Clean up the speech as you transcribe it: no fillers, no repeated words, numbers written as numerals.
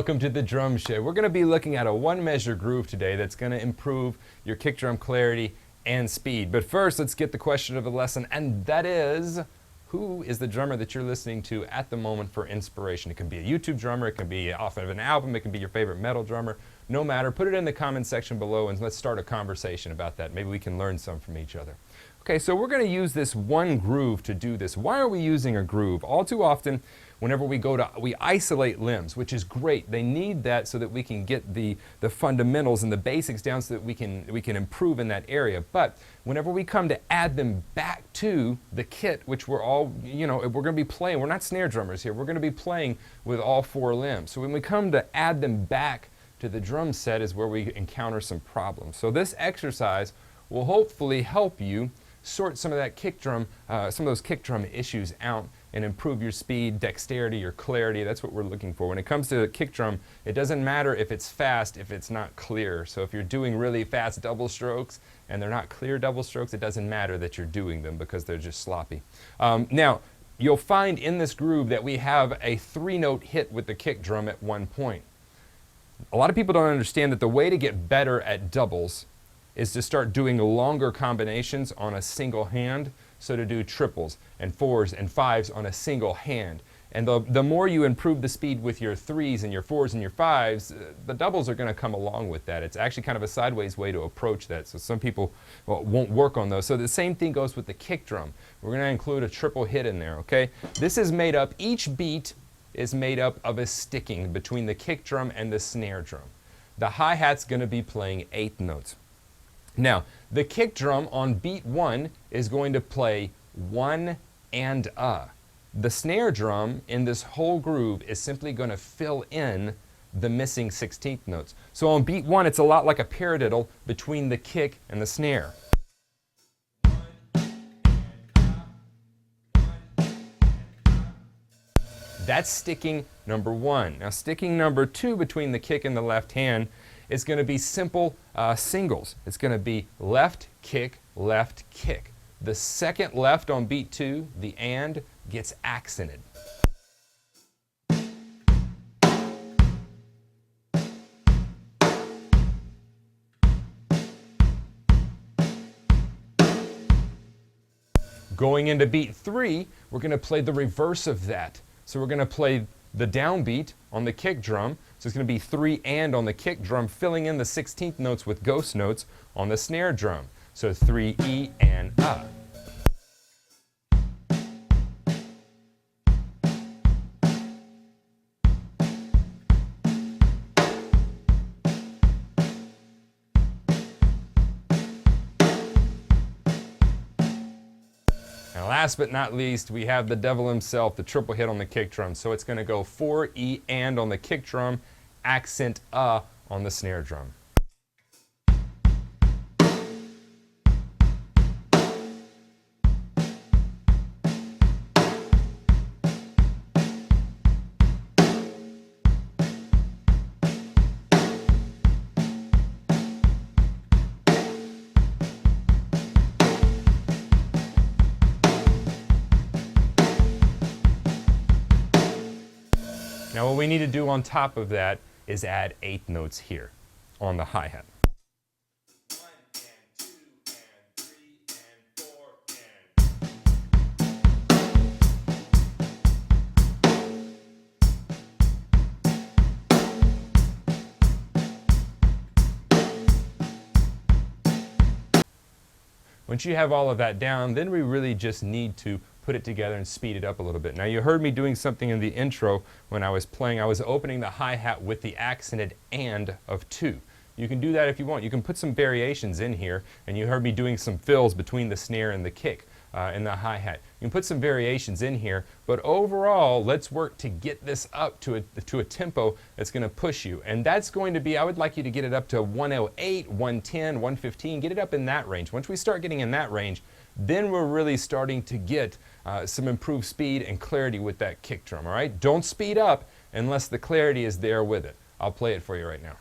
Welcome to the Drum Shed. We're going to be looking at a one-measure groove today that's going to improve your kick drum clarity and speed. But first, let's get the question of the lesson, and that is, who is the drummer that you're listening to at the moment for inspiration? It can be a YouTube drummer, it can be off of an album, it can be your favorite metal drummer. No matter, put it in the comment section below and let's start a conversation about that. Maybe we can learn some from each other. Okay, so we're going to use this one groove to do this. Why are we using a groove? All too often, whenever we isolate limbs, which is great. They need that so that we can get the fundamentals and the basics down so that we can improve in that area. But whenever we come to add them back to the kit, which we're all, we're going to be playing, we're not snare drummers here, we're going to be playing with all four limbs. So when we come to add them back to the drum set is where we encounter some problems. So this exercise will hopefully help you sort some of that kick drum, some of those kick drum issues out and improve your speed, dexterity, your clarity. That's what we're looking for. When it comes to a kick drum, it doesn't matter if it's fast, if it's not clear. So if you're doing really fast double strokes and they're not clear double strokes, it doesn't matter that you're doing them because they're just sloppy. Now, you'll find in this groove that we have a 3-note hit with the kick drum at one point. A lot of people don't understand that the way to get better at doubles is to start doing longer combinations on a single hand, so to do triples and fours and fives on a single hand. And the more you improve the speed with your threes and your fours and your fives, the doubles are going to come along with that. It's actually kind of a sideways way to approach that, so some people won't work on those. So the same thing goes with the kick drum. We're going to include a triple hit in there, okay? This is made up, each beat is made up of a sticking between the kick drum and the snare drum. The hi-hat's going to be playing 8 notes. Now, the kick drum on beat 1 is going to play 1 and a. The snare drum in this whole groove is simply going to fill in the missing 16th notes. So on beat 1, it's a lot like a paradiddle between the kick and the snare. That's sticking number 1. Now sticking number 2 between the kick and the left hand is going to be simple singles. It's going to be left, kick, left, kick. The second left on beat 2, the and, gets accented. Going into beat 3, we're going to play the reverse of that. So we're going to play the downbeat on the kick drum. So it's going to be 3 and on the kick drum, filling in the 16th notes with ghost notes on the snare drum. So 3 E and A. And last but not least, we have the devil himself, the triple hit on the kick drum. So it's going to go 4 E and on the kick drum, accent A on the snare drum. Now what we need to do on top of that is add 8 notes here on the hi-hat. 1 and 2 and 3 and 4 and... Once you have all of that down, then we really just need to put it together and speed it up a little bit. Now you heard me doing something in the intro when I was playing. I was opening the hi-hat with the accented and of 2. You can do that if you want. You can put some variations in here, and you heard me doing some fills between the snare and the kick and the hi-hat. You can put some variations in here, but overall, let's work to get this up to a tempo that's going to push you. And that's going to be, I would like you to get it up to 108, 110, 115, get it up in that range. Once we start getting in that range, then we're really starting to get some improved speed and clarity with that kick drum, all right? Don't speed up unless the clarity is there with it. I'll play it for you right now.